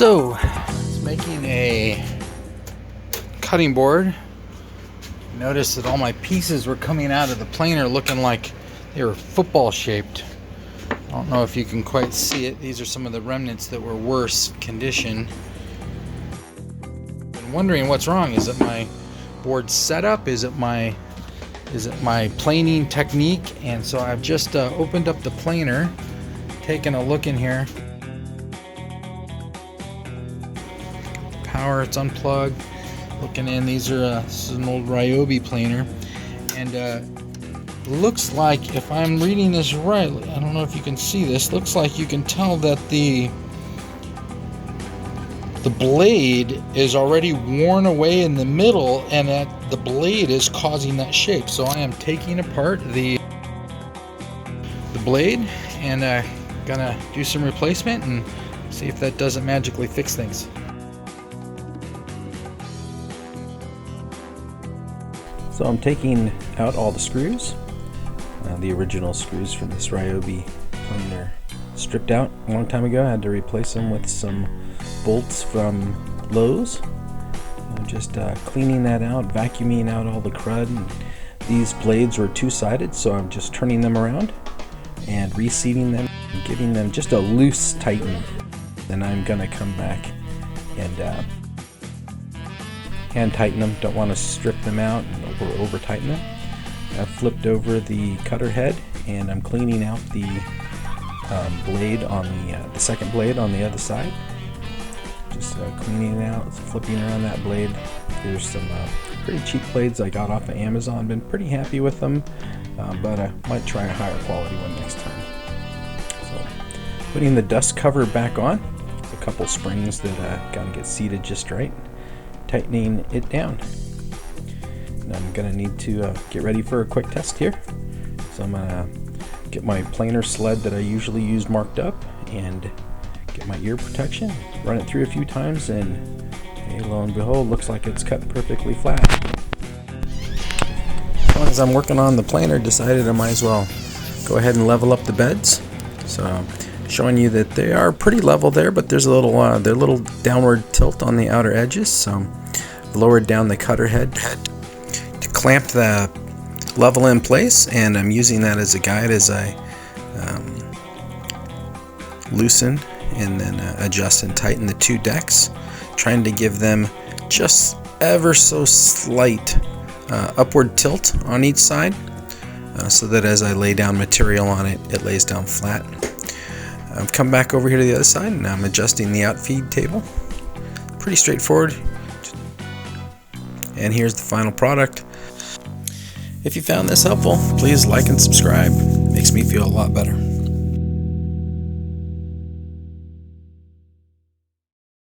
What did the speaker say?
So, it's making a cutting board. Noticed that all my pieces were coming out of the planer looking like they were football shaped. I don't know if you can quite see it. These are some of the remnants that were worse condition. I'm wondering what's wrong. Is it my board setup? Is it my planing technique? And so I've just opened up the planer, taken a look in here. Power, it's unplugged. Looking in, this is an old Ryobi planer, and looks like, if I'm reading this right, I don't know if you can see this, looks like you can tell that the blade is already worn away in the middle, and that the blade is causing that shape. So I am taking apart the blade and gonna do some replacement and see if that doesn't magically fix things. So I'm taking out all the screws, the original screws from this Ryobi planer stripped out a long time ago. I had to replace them with some bolts from Lowe's. I'm just cleaning that out, vacuuming out all the crud. And these blades were two-sided, so I'm just turning them around and reseating them and giving them just a loose tighten. Then I'm gonna come back and hand tighten them. Don't want to strip them out or over tighten them. I've flipped over the cutter head and I'm cleaning out the blade on the second blade on the other side. Just cleaning it out, flipping around that blade. There's some pretty cheap blades I got off of Amazon. Been pretty happy with them, but I might try a higher quality one next time. So, putting the dust cover back on. There's a couple springs that gotta get seated just right. Tightening it down. And I'm gonna need to get ready for a quick test here. So I'm gonna get my planer sled that I usually use marked up and get my ear protection, run it through a few times, and hey, lo and behold, looks like it's cut perfectly flat. As I'm working on the planer, decided I might as well go ahead and level up the beds. So showing you that they are pretty level there, but there's a little downward tilt on the outer edges. So I've lowered down the cutter head to clamp the level in place, and I'm using that as a guide as I loosen and then adjust and tighten the two decks, trying to give them just ever so slight upward tilt on each side, so that as I lay down material on it, it lays down flat. I've come back over here to the other side and I'm adjusting the outfeed table. Pretty straightforward. And here's the final product. If you found this helpful, please like and subscribe. It makes me feel a lot better.